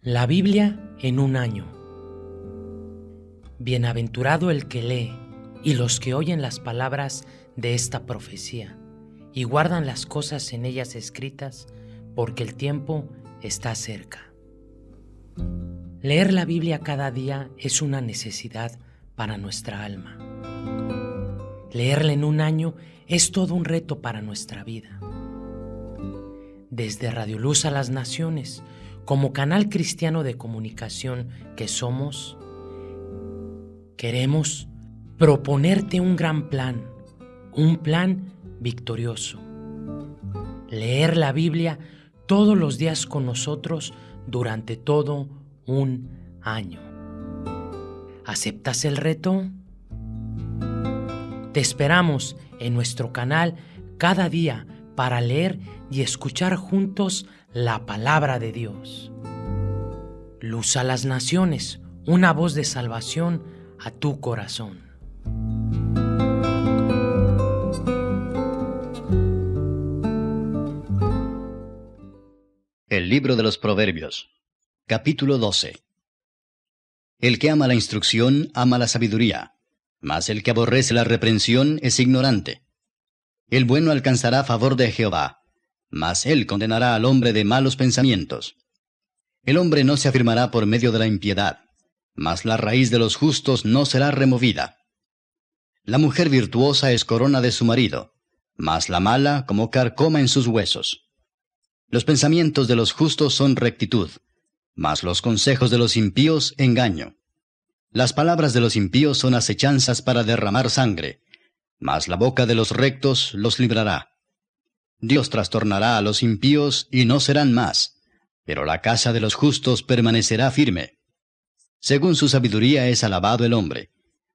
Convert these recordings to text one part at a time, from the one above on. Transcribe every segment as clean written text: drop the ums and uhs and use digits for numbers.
La Biblia en un año. Bienaventurado el que lee y los que oyen las palabras de esta profecía y guardan las cosas en ellas escritas, porque el tiempo está cerca. Leer la Biblia cada día es una necesidad para nuestra alma. Leerla en un año es todo un reto para nuestra vida. Desde Radio Luz a las Naciones, como canal cristiano de comunicación que somos, queremos proponerte un gran plan, un plan victorioso. Leer la Biblia todos los días con nosotros durante todo un año. ¿Aceptas el reto? Te esperamos en nuestro canal cada día para leer y escuchar juntos la palabra de Dios. Luz a las Naciones, una voz de salvación a tu corazón. El libro de los Proverbios, capítulo 12. El que ama la instrucción ama la sabiduría, mas el que aborrece la reprensión es ignorante. El bueno alcanzará favor de Jehová, mas él condenará al hombre de malos pensamientos. El hombre no se afirmará por medio de la impiedad, mas la raíz de los justos no será removida. La mujer virtuosa es corona de su marido, mas la mala como carcoma en sus huesos. Los pensamientos de los justos son rectitud, mas los consejos de los impíos engaño. Las palabras de los impíos son acechanzas para derramar sangre, mas la boca de los rectos los librará. Dios trastornará a los impíos y no serán más, pero la casa de los justos permanecerá firme. Según su sabiduría es alabado el hombre,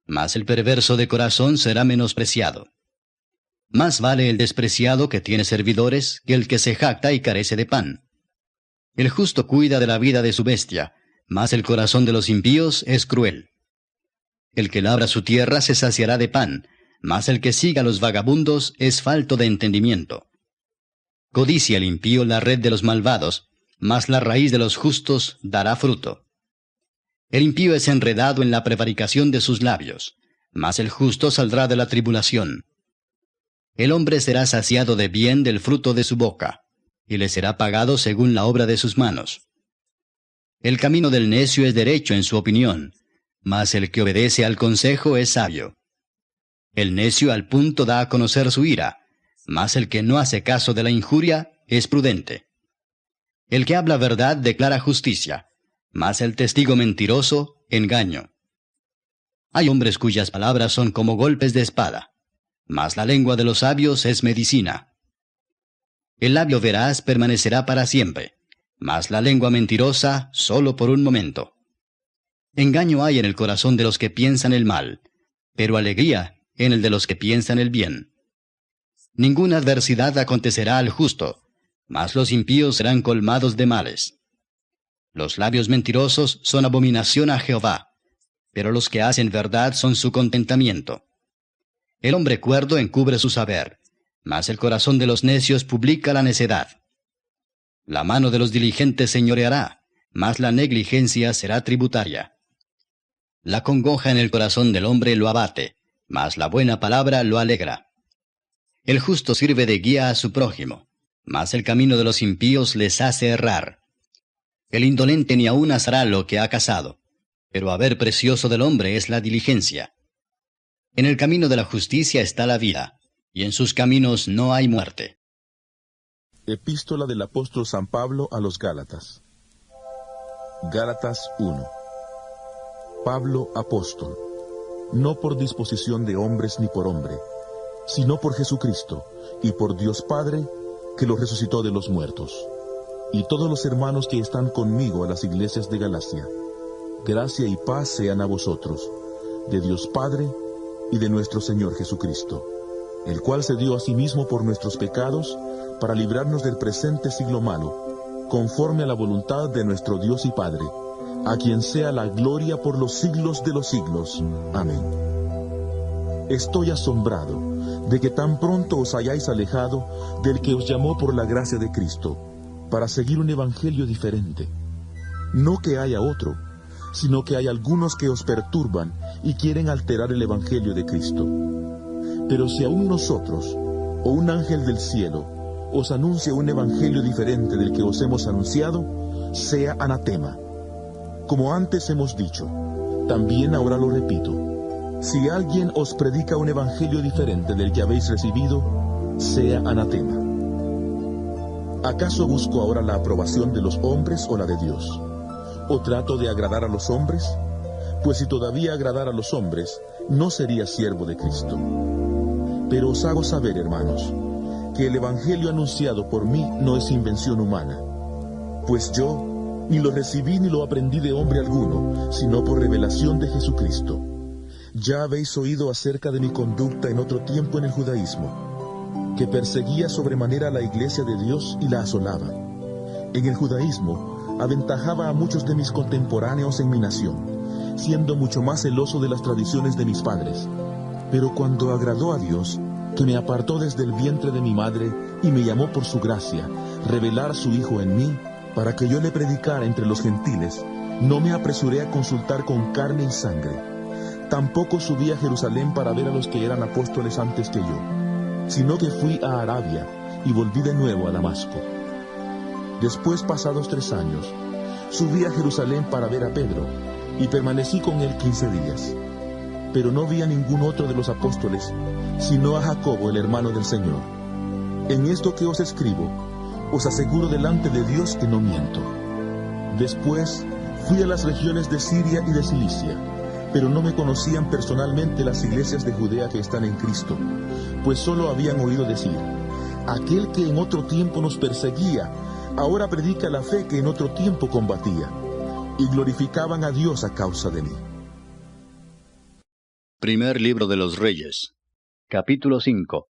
mas el perverso de corazón será menospreciado. Más vale el despreciado que tiene servidores que el que se jacta y carece de pan. El justo cuida de la vida de su bestia, mas el corazón de los impíos es cruel. El que labra su tierra se saciará de pan, mas el que siga a los vagabundos es falto de entendimiento. Codicia el impío la red de los malvados, mas la raíz de los justos dará fruto. El impío es enredado en la prevaricación de sus labios, mas el justo saldrá de la tribulación. El hombre será saciado de bien del fruto de su boca, y le será pagado según la obra de sus manos. El camino del necio es derecho en su opinión, mas el que obedece al consejo es sabio. El necio al punto da a conocer su ira, mas el que no hace caso de la injuria es prudente. El que habla verdad declara justicia, mas el testigo mentiroso, engaño. Hay hombres cuyas palabras son como golpes de espada, mas la lengua de los sabios es medicina. El labio veraz permanecerá para siempre, mas la lengua mentirosa solo por un momento. Engaño hay en el corazón de los que piensan el mal, pero alegría en el de los que piensan el bien. Ninguna adversidad acontecerá al justo, mas los impíos serán colmados de males. Los labios mentirosos son abominación a Jehová, pero los que hacen verdad son su contentamiento. El hombre cuerdo encubre su saber, mas el corazón de los necios publica la necedad. La mano de los diligentes señoreará, mas la negligencia será tributaria. La congoja en el corazón del hombre lo abate, mas la buena palabra lo alegra. El justo sirve de guía a su prójimo, mas el camino de los impíos les hace errar. El indolente ni aun asará lo que ha cazado, pero haber precioso del hombre es la diligencia. En el camino de la justicia está la vida, y en sus caminos no hay muerte. Epístola del apóstol San Pablo a los Gálatas. Gálatas 1. Pablo, apóstol, no por disposición de hombres ni por hombre, sino por Jesucristo, y por Dios Padre, que lo resucitó de los muertos, y todos los hermanos que están conmigo a las iglesias de Galacia. Gracia y paz sean a vosotros, de Dios Padre y de nuestro Señor Jesucristo, el cual se dio a sí mismo por nuestros pecados, para librarnos del presente siglo malo, conforme a la voluntad de nuestro Dios y Padre, a quien sea la gloria por los siglos de los siglos. Amén. Estoy asombrado de que tan pronto os hayáis alejado del que os llamó por la gracia de Cristo, para seguir un evangelio diferente. No que haya otro, sino que hay algunos que os perturban y quieren alterar el Evangelio de Cristo. Pero si aún nosotros, o un ángel del cielo, os anuncia un Evangelio diferente del que os hemos anunciado, sea anatema. Como antes hemos dicho, también ahora lo repito, si alguien os predica un Evangelio diferente del que habéis recibido, sea anatema. ¿Acaso busco ahora la aprobación de los hombres o la de Dios? ¿O trato de agradar a los hombres? Pues si todavía agradara a los hombres, no sería siervo de Cristo. Pero os hago saber, hermanos, que el Evangelio anunciado por mí no es invención humana, pues yo ni lo recibí ni lo aprendí de hombre alguno, sino por revelación de Jesucristo. Ya habéis oído acerca de mi conducta en otro tiempo en el judaísmo, que perseguía sobremanera a la iglesia de Dios y la asolaba. En el judaísmo aventajaba a muchos de mis contemporáneos en mi nación, siendo mucho más celoso de las tradiciones de mis padres. Pero cuando agradó a Dios, que me apartó desde el vientre de mi madre y me llamó por su gracia, revelar su Hijo en mí, para que yo le predicara entre los gentiles, no me apresuré a consultar con carne y sangre. Tampoco subí a Jerusalén para ver a los que eran apóstoles antes que yo, sino que fui a Arabia y volví de nuevo a Damasco. Después, pasados 3 años, subí a Jerusalén para ver a Pedro, y permanecí con él 15 días. Pero no vi a ningún otro de los apóstoles, sino a Jacobo, el hermano del Señor. En esto que os escribo, os aseguro delante de Dios que no miento. Después fui a las regiones de Siria y de Cilicia, pero no me conocían personalmente las iglesias de Judea que están en Cristo, pues solo habían oído decir: aquel que en otro tiempo nos perseguía, ahora predica la fe que en otro tiempo combatía, y glorificaban a Dios a causa de mí. Primer libro de los Reyes, capítulo 5.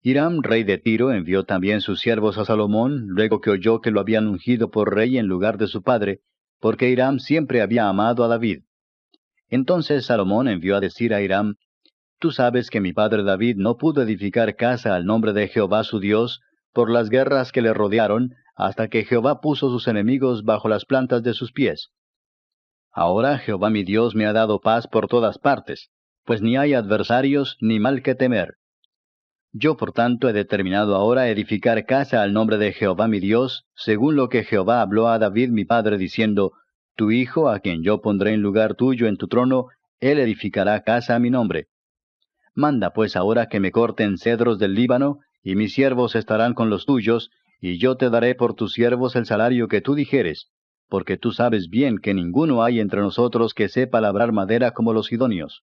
Hiram, rey de Tiro, envió también sus siervos a Salomón, luego que oyó que lo habían ungido por rey en lugar de su padre, porque Hiram siempre había amado a David. Entonces Salomón envió a decir a Hiram: Tú sabes que mi padre David no pudo edificar casa al nombre de Jehová su Dios, por las guerras que le rodearon, hasta que Jehová puso sus enemigos bajo las plantas de sus pies. Ahora Jehová mi Dios me ha dado paz por todas partes, pues ni hay adversarios ni mal que temer. Yo por tanto he determinado ahora edificar casa al nombre de Jehová mi Dios, según lo que Jehová habló a David mi padre, diciendo: Tu hijo, a quien yo pondré en lugar tuyo en tu trono, él edificará casa a mi nombre. Manda pues ahora que me corten cedros del Líbano, y mis siervos estarán con los tuyos, y yo te daré por tus siervos el salario que tú dijeres, porque tú sabes bien que ninguno hay entre nosotros que sepa labrar madera como los sidonios.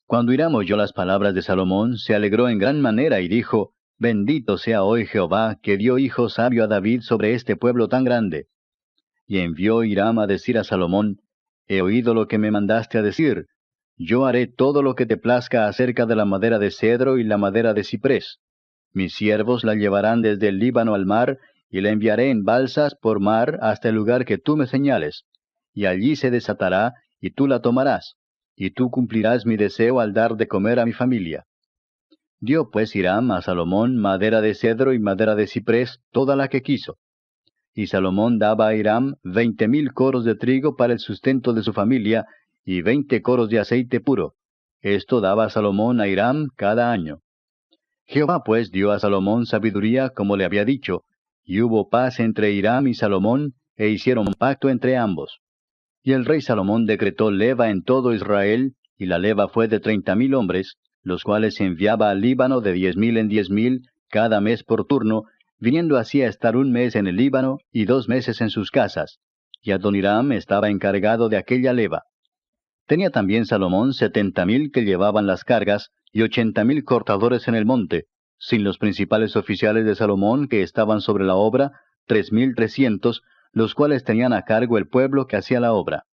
Cuando Hiram oyó las palabras de Salomón, se alegró en gran manera y dijo: Bendito sea hoy Jehová, que dio hijo sabio a David sobre este pueblo tan grande. Y envió Hiram a decir a Salomón: He oído lo que me mandaste a decir. Yo haré todo lo que te plazca acerca de la madera de cedro y la madera de ciprés. Mis siervos la llevarán desde el Líbano al mar, y la enviaré en balsas por mar hasta el lugar que tú me señales. Y allí se desatará, y tú la tomarás, y tú cumplirás mi deseo al dar de comer a mi familia. Dio pues Hiram a Salomón madera de cedro y madera de ciprés, toda la que quiso. Y Salomón daba a Hiram 20,000 coros de trigo para el sustento de su familia, y 20 coros de aceite puro. Esto daba Salomón a Hiram cada año. Jehová pues dio a Salomón sabiduría como le había dicho, y hubo paz entre Hiram y Salomón, e hicieron pacto entre ambos. Y el rey Salomón decretó leva en todo Israel, y la leva fue de 30,000 hombres, los cuales enviaba al Líbano de 10,000 en 10,000, cada mes por turno, viniendo así a estar 1 mes en el Líbano y 2 meses en sus casas, y Adoniram estaba encargado de aquella leva. Tenía también Salomón 70,000 que llevaban las cargas, y 80,000 cortadores en el monte, sin los principales oficiales de Salomón que estaban sobre la obra, 3,300, los cuales tenían a cargo el pueblo que hacía la obra.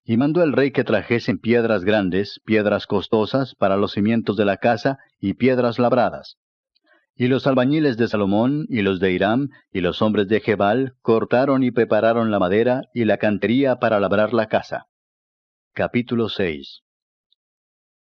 Y mandó el rey que trajesen piedras grandes, piedras costosas, para los cimientos de la casa, y piedras labradas. Y los albañiles de Salomón, y los de Hiram, y los hombres de Gebal, cortaron y prepararon la madera y la cantería para labrar la casa. Capítulo 6.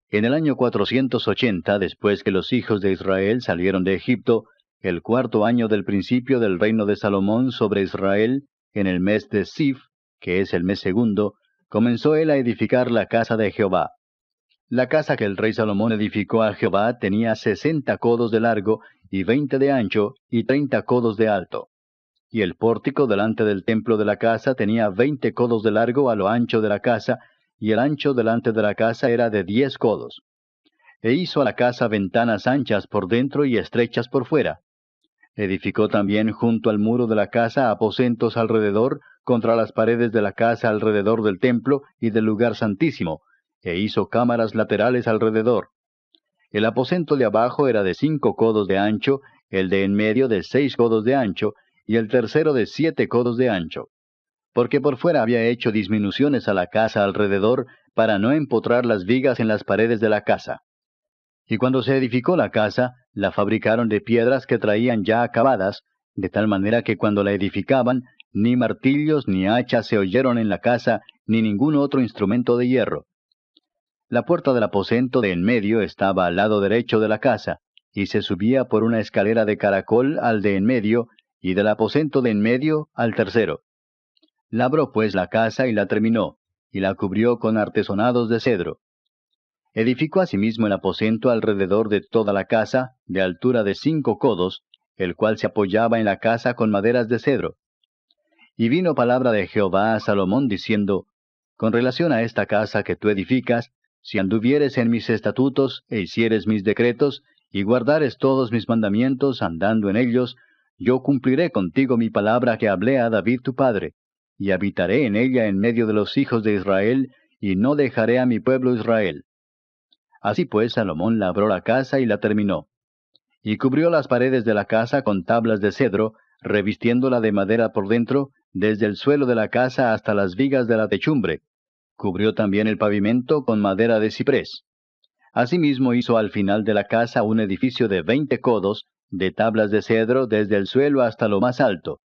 En el año 480, después que los hijos de Israel salieron de Egipto, el 4º año del principio del reino de Salomón sobre Israel, en el mes de Sif, que es el mes segundo, comenzó él a edificar la casa de Jehová. La casa que el rey Salomón edificó a Jehová tenía 60 codos de largo, y 20 de ancho, y 30 codos de alto. Y el pórtico delante del templo de la casa tenía 20 codos de largo a lo ancho de la casa, y el ancho delante de la casa era de 10 codos. E hizo a la casa ventanas anchas por dentro y estrechas por fuera. Edificó también junto al muro de la casa aposentos alrededor, contra las paredes de la casa alrededor del templo y del lugar santísimo, e hizo cámaras laterales alrededor. El aposento de abajo era de 5 codos de ancho, el de en medio de 6 codos de ancho, y el tercero de 7 codos de ancho. Porque por fuera había hecho disminuciones a la casa alrededor, para no empotrar las vigas en las paredes de la casa. Y cuando se edificó la casa, la fabricaron de piedras que traían ya acabadas, de tal manera que cuando la edificaban, ni martillos ni hachas se oyeron en la casa, ni ningún otro instrumento de hierro. La puerta del aposento de en medio estaba al lado derecho de la casa, y se subía por una escalera de caracol al de en medio, y del aposento de en medio al tercero. Labró pues la casa y la terminó, y la cubrió con artesonados de cedro. Edificó asimismo el aposento alrededor de toda la casa, de altura de 5 codos, el cual se apoyaba en la casa con maderas de cedro. Y vino palabra de Jehová a Salomón diciendo, con relación a esta casa que tú edificas, si anduvieres en mis estatutos, e hicieres mis decretos, y guardares todos mis mandamientos andando en ellos, yo cumpliré contigo mi palabra que hablé a David tu padre, y habitaré en ella en medio de los hijos de Israel, y no dejaré a mi pueblo Israel. Así pues Salomón labró la casa y la terminó. Y cubrió las paredes de la casa con tablas de cedro, revistiéndola de madera por dentro, desde el suelo de la casa hasta las vigas de la techumbre. Cubrió también el pavimento con madera de ciprés. Asimismo hizo al final de la casa un edificio de 20 codos, de tablas de cedro desde el suelo hasta lo más alto.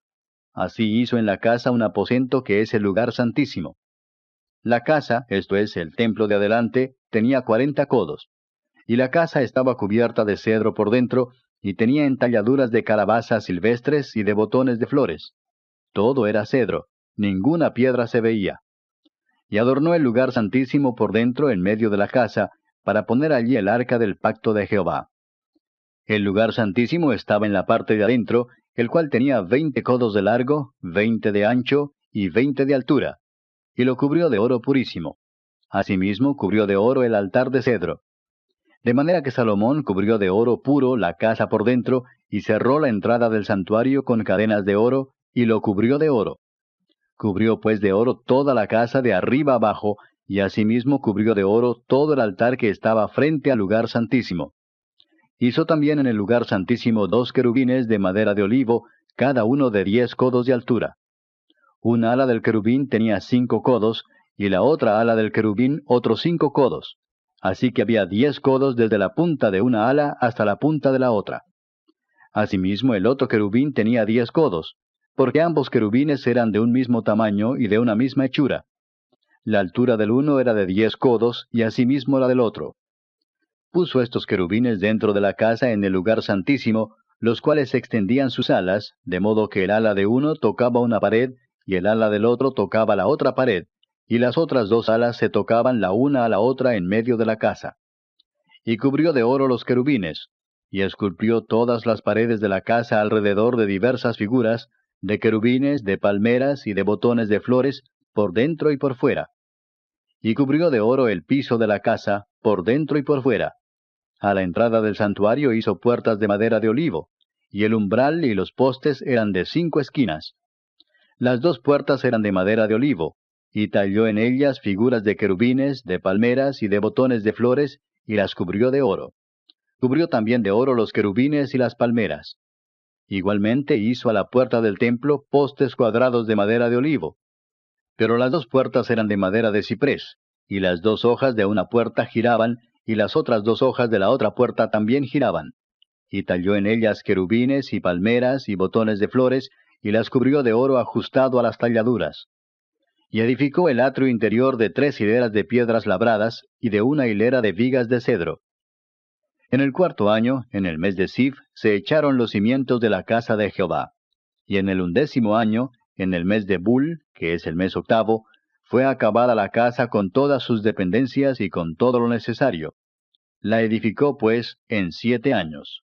Así hizo en la casa un aposento que es el lugar santísimo. La casa, esto es, el templo de adelante, tenía 40 codos. Y la casa estaba cubierta de cedro por dentro, y tenía entalladuras de calabazas silvestres y de botones de flores. Todo era cedro, ninguna piedra se veía. Y adornó el lugar santísimo por dentro en medio de la casa, para poner allí el arca del pacto de Jehová. El lugar santísimo estaba en la parte de adentro, el cual tenía 20 codos de largo, 20 de ancho y 20 de altura, y lo cubrió de oro purísimo. Asimismo cubrió de oro el altar de cedro. De manera que Salomón cubrió de oro puro la casa por dentro, y cerró la entrada del santuario con cadenas de oro, y lo cubrió de oro. Cubrió pues de oro toda la casa de arriba abajo, y asimismo cubrió de oro todo el altar que estaba frente al lugar santísimo. Hizo también en el lugar santísimo 2 querubines de madera de olivo, cada uno de 10 codos de altura. Una ala del querubín tenía 5 codos, y la otra ala del querubín otros 5 codos. Así que había 10 codos desde la punta de una ala hasta la punta de la otra. Asimismo el otro querubín tenía 10 codos, porque ambos querubines eran de un mismo tamaño y de una misma hechura. La altura del uno era de 10 codos, y asimismo la del otro. Puso estos querubines dentro de la casa en el lugar santísimo, los cuales extendían sus alas, de modo que el ala de uno tocaba una pared, y el ala del otro tocaba la otra pared, y las otras 2 alas se tocaban la una a la otra en medio de la casa. Y cubrió de oro los querubines, y esculpió todas las paredes de la casa alrededor de diversas figuras, de querubines, de palmeras y de botones de flores, por dentro y por fuera. Y cubrió de oro el piso de la casa, por dentro y por fuera. A la entrada del santuario hizo puertas de madera de olivo, y el umbral y los postes eran de 5 esquinas. Las 2 puertas eran de madera de olivo, y talló en ellas figuras de querubines, de palmeras y de botones de flores, y las cubrió de oro. Cubrió también de oro los querubines y las palmeras. Igualmente hizo a la puerta del templo postes cuadrados de madera de olivo. Pero las 2 puertas eran de madera de ciprés, y las 2 hojas de una puerta giraban, y las otras 2 hojas de la otra puerta también giraban. Y talló en ellas querubines y palmeras y botones de flores, y las cubrió de oro ajustado a las talladuras. Y edificó el atrio interior de 3 hileras de piedras labradas, y de una hilera de vigas de cedro. En el 4º año, en el mes de Sif, se echaron los cimientos de la casa de Jehová. Y en el 11º año, en el mes de Bul, que es el mes octavo, fue acabada la casa con todas sus dependencias y con todo lo necesario. La edificó, pues, en 7 años.